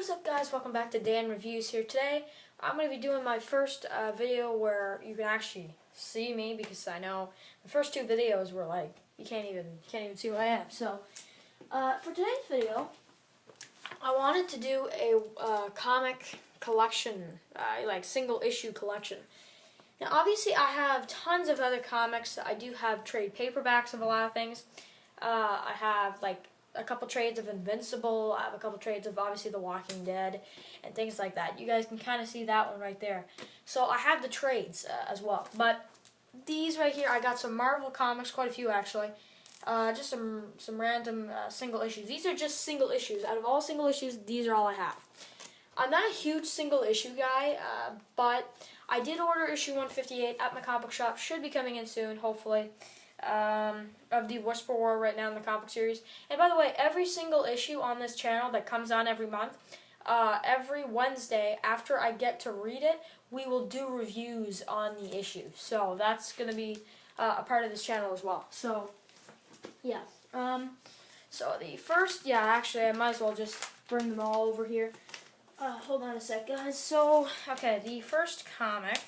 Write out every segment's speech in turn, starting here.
What's up, guys? Welcome back to Dan Reviews here. Today I'm going to be doing my first video where you can actually see me, because I know the first two videos were like you can't even see who I am. So for today's video I wanted to do a comic collection, like single issue collection. Now obviously I have tons of other comics. I do have trade paperbacks of a lot of things. I have like a couple trades of Invincible. I have a couple trades of obviously The Walking Dead and things like that. You guys can kind of see that one right there. So I have the trades as well. But these right here, I got some Marvel comics, quite a few actually. Just some random single issues. These are just single issues. Out of all single issues, these are all I have. I'm not a huge single issue guy, but I did order issue 158 at my comic book shop. Should be coming in soon, hopefully. Of the Whisper War right now in the comic series. And by the way, every single issue on this channel that comes on every month, every Wednesday after I get to read it, we will do reviews on the issue. So that's going to be a part of this channel as well. So yeah. So the first, actually I might as well just bring them all over here. Hold on a sec, guys. So, okay, the first comic.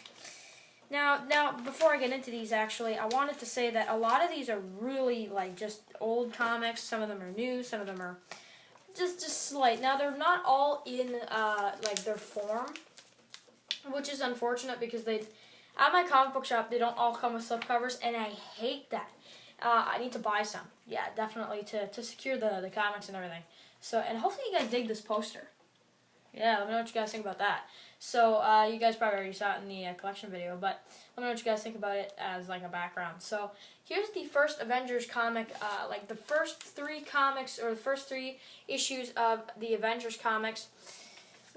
Now, before I get into these, actually, I wanted to say that a lot of these are really, like, just old comics. Some of them are new, some of them are just slight. Now, they're not all in, like, their form, which is unfortunate because at my comic book shop, they don't all come with slipcovers, and I hate that. I need to buy some. Yeah, definitely, to secure the comics and everything. So, and hopefully you guys dig this poster. Yeah, let me know what you guys think about that. So, you guys probably already saw it in the collection video, but let me know what you guys think about it as, like, a background. So, here's the first Avengers comic, like, the first three comics, or the first three issues of the Avengers comics.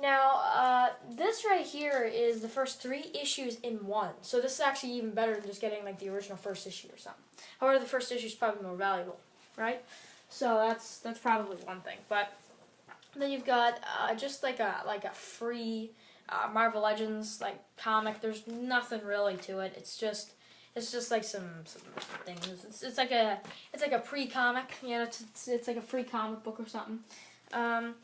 Now, this right here is the first three issues in one. So, this is actually even better than just getting, like, the original first issue or something. However, the first issue is probably more valuable, right? So, that's probably one thing. But then you've got just like a free Marvel Legends like comic. There's nothing really to it. It's just like some things. It's like a pre-comic. You know, it's like a free comic book or something. Then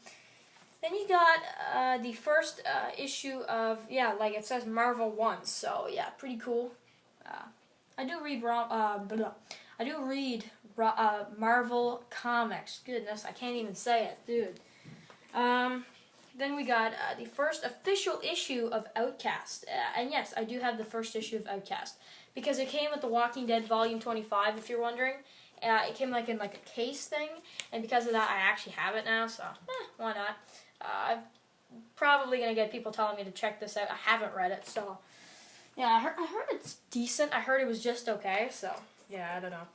you got the first issue of, like it says Marvel 1. So yeah, pretty cool. I do read Marvel comics. Goodness, I can't even say it, dude. Then we got the first official issue of Outcast. And yes, I do have the first issue of Outcast. Because it came with The Walking Dead Volume 25, if you're wondering. It came like in like a case thing. And because of that, I actually have it now. So, why not? I'm probably going to get people telling me to check this out. I haven't read it, so. Yeah, I heard it's decent. I heard it was just okay, so. Yeah, I don't know.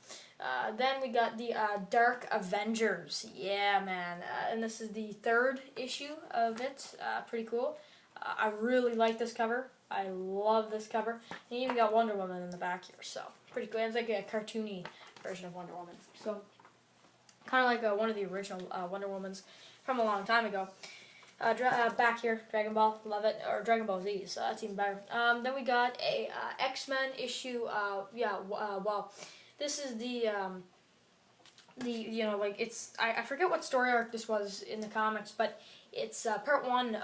Then we got the Dark Avengers. Yeah, man. And this is the third issue of it. Pretty cool. I really like this cover. I love this cover. And you even got Wonder Woman in the back here, so pretty cool. It's like a cartoony version of Wonder Woman. So kind of like one of the original Wonder Womans from a long time ago. Back here, Dragon Ball, love it, or Dragon Ball Z, so that's even better. Then we got a X-Men issue. Well, this is the like it's I forget what story arc this was in the comics, but it's part 1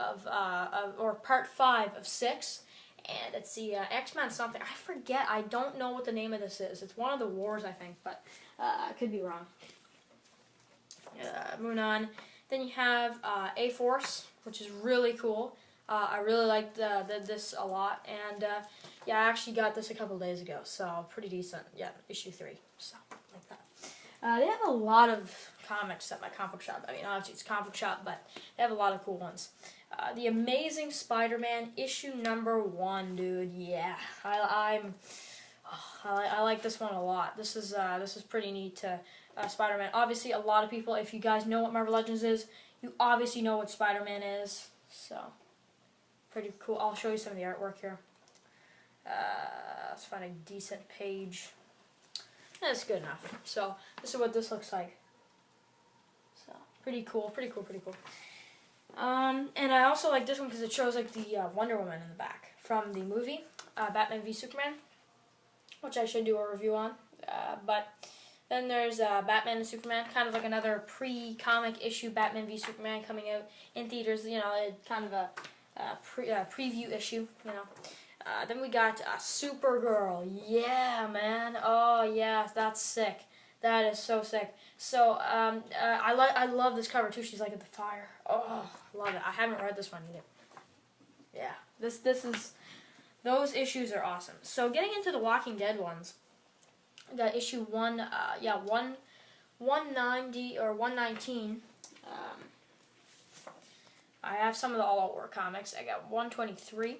or part 5 of 6, and it's the X-Men something. I forget. I don't know what the name of this is. It's one of the wars, I think, but I could be wrong. Moving on. Then you have A-Force, which is really cool. I really liked this a lot, and I actually got this a couple days ago, so pretty decent. Yeah, issue 3, so like that. They have a lot of comics at my comic book shop. I mean, obviously it's a comic book shop, but they have a lot of cool ones. The Amazing Spider-Man issue number 1, dude. Yeah, I like this one a lot. This is pretty neat. Spider-Man. Obviously, a lot of people, if you guys know what Marvel Legends is, you obviously know what Spider-Man is. So, pretty cool. I'll show you some of the artwork here. Let's find a decent page. That's good enough. So, this is what this looks like. So, pretty cool. Pretty cool. And I also like this one because it shows like the Wonder Woman in the back from the movie Batman v Superman, which I should do a review on. But Then there's Batman and Superman, kind of like another pre-comic issue Batman v Superman coming out in theaters. You know, kind of a preview issue. You know. Then we got Supergirl. Yeah, man. Oh yeah, that's sick. That is so sick. So I love this cover too. She's like at the fire. Oh, love it. I haven't read this one either. Yeah, this is, those issues are awesome. So getting into the Walking Dead ones, I got issue 190 or 119. I have some of the All Out War comics. I got 123. Is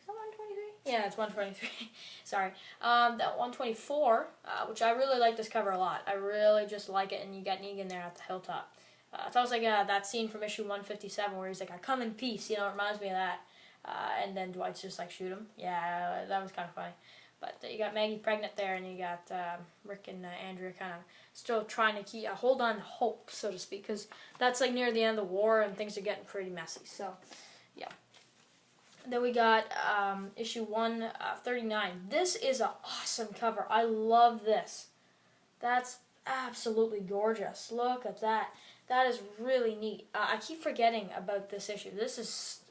that 123? Yeah, it's 123. Sorry. That 124, which I really like this cover a lot. I really just like it, and you got Negan there at the hilltop. It's almost like that scene from issue 157 where he's like, "I come in peace," you know, it reminds me of that. And then Dwight's just like, shoot him. Yeah, that was kind of funny. But you got Maggie pregnant there, and you got Rick and Andrea kind of still trying to keep hold on to hope, so to speak, because that's like near the end of the war and things are getting pretty messy. So, yeah. Then we got issue 139. This is an awesome cover. I love this. That's absolutely gorgeous. Look at that. That is really neat. I keep forgetting about this issue. This is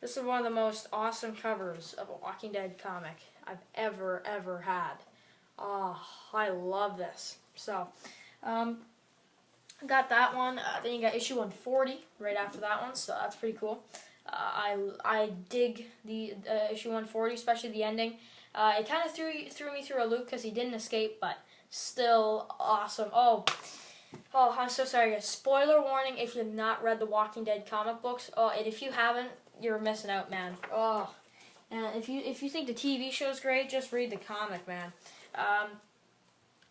this is one of the most awesome covers of a Walking Dead comic I've ever had. Oh, I love this. So, got that one. Then you got issue 140 right after that one. So that's pretty cool. I dig the issue 140, especially the ending. It kind of threw me through a loop because he didn't escape, but still awesome. Oh, I'm so sorry, guys. Spoiler warning if you've not read the Walking Dead comic books. Oh, and if you haven't, you're missing out, man. Oh, and if you think the TV show's great, just read the comic, man.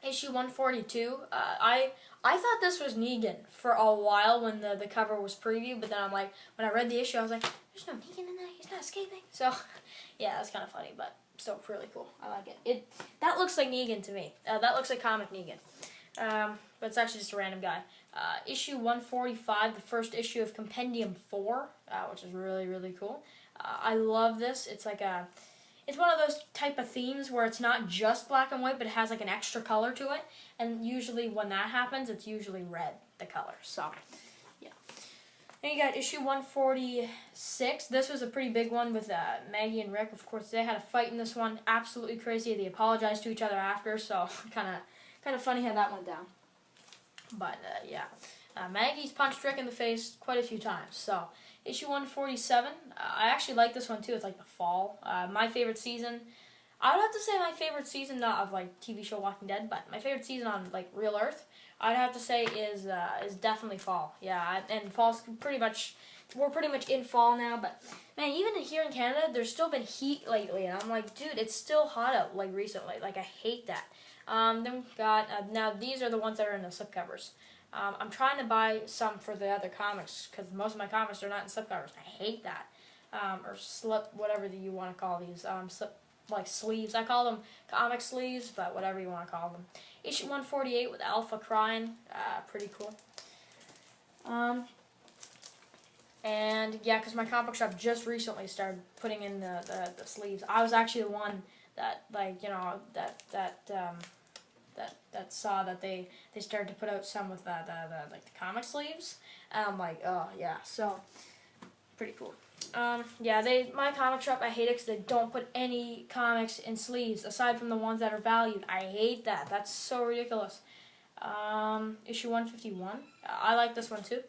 Issue 142. I thought this was Negan for a while when the cover was previewed, but then I'm like, when I read the issue, I was like, there's no Negan in there. He's not escaping. So, yeah, that's kind of funny, but still really cool. I like it. That looks like Negan to me. That looks like comic Negan. But it's actually just a random guy. Issue 145, the first issue of Compendium 4, which is really cool. I love this. It's like it's one of those type of themes where it's not just black and white, but it has like an extra color to it. And usually when that happens, it's usually red, the color. So, yeah. Then you got issue 146. This was a pretty big one with Maggie and Rick. Of course, they had a fight in this one. Absolutely crazy. They apologized to each other after, so kind of funny how that went down. But, yeah. Maggie's punched Rick in the face quite a few times. So, issue 147. I actually like this one, too. It's like the fall. My favorite season. I would have to say my favorite season, not of, like, TV show Walking Dead, but my favorite season on, like, Real Earth, I'd have to say is definitely fall. Yeah, and fall's pretty much, we're pretty much in fall now, but, man, even here in Canada, there's still been heat lately, and I'm like, dude, it's still hot out, like, recently. Like, I hate that. Then we've got, now these are the ones that are in the slipcovers. I'm trying to buy some for the other comics, because most of my comics are not in slipcovers. I hate that. Or slip, whatever you want to call these. Slip, like sleeves. I call them comic sleeves, but whatever you want to call them. Issue 148 with Alpha crying. Pretty cool. And yeah, because my comic shop just recently started putting in the sleeves. I was actually the one that, like, you know, that saw that they started to put out some with like the comic sleeves. And I'm like, oh yeah, so pretty cool. Yeah, my comic shop, I hate it because they don't put any comics in sleeves aside from the ones that are valued. I hate that. That's so ridiculous. Issue 151. I like this one too.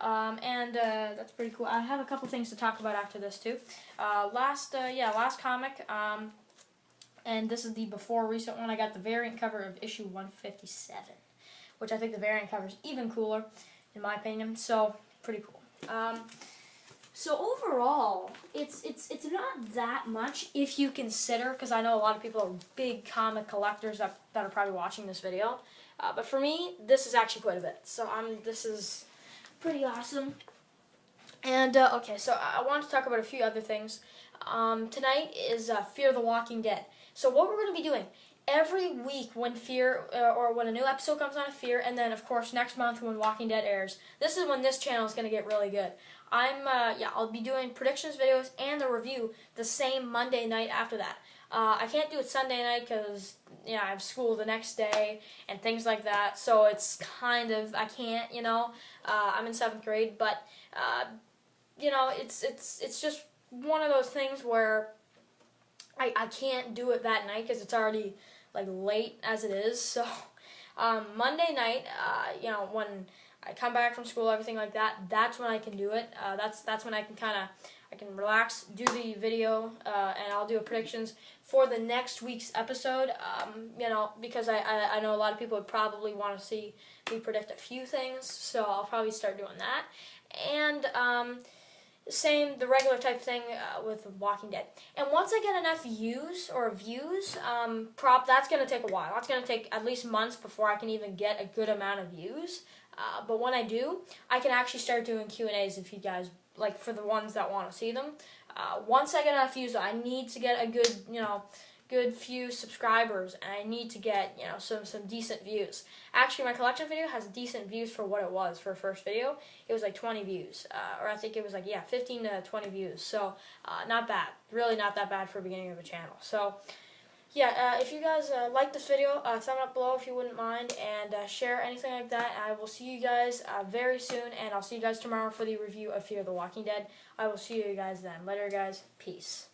And that's pretty cool. I have a couple things to talk about after this too. Last comic. And this is the before recent one. I got the variant cover of issue 157, which I think the variant cover is even cooler, in my opinion. So pretty cool. So overall, it's not that much if you consider, because I know a lot of people are big comic collectors that are probably watching this video. But for me, this is actually quite a bit. So this is pretty awesome. And okay, so I want to talk about a few other things. Tonight is Fear the Walking Dead. So what we're going to be doing every week when Fear, or when a new episode comes on of Fear, and then of course next month when Walking Dead airs, this is when this channel is going to get really good. I'll be doing predictions videos and the review the same Monday night after that. I can't do it Sunday night because I have school the next day and things like that. So it's kind of I can't. I'm in 7th grade, but it's just one of those things where I can't do it that night because it's already like late as it is. So Monday night, when I come back from school, everything like that, that's when I can do it. That's when I can relax, do the video, and I'll do a predictions for the next week's episode. Because I know a lot of people would probably want to see me predict a few things, so I'll probably start doing that. And the regular type thing with Walking Dead. And once I get enough views, that's going to take a while. That's going to take at least months before I can even get a good amount of views. But when I do, I can actually start doing Q&As if you guys, like for the ones that want to see them. Once I get enough views, I need to get a good few subscribers, and I need to get some decent views. Actually, my collection video has decent views for what it was for a first video. It was like 20 views, or I think it was 15 to 20 views. So not bad, really not that bad for the beginning of a channel. So yeah, if you guys like this video, thumb up below if you wouldn't mind, and share anything like that. I will see you guys very soon, and I'll see you guys tomorrow for the review of Fear the Walking Dead. I will see you guys then. Later, guys. Peace.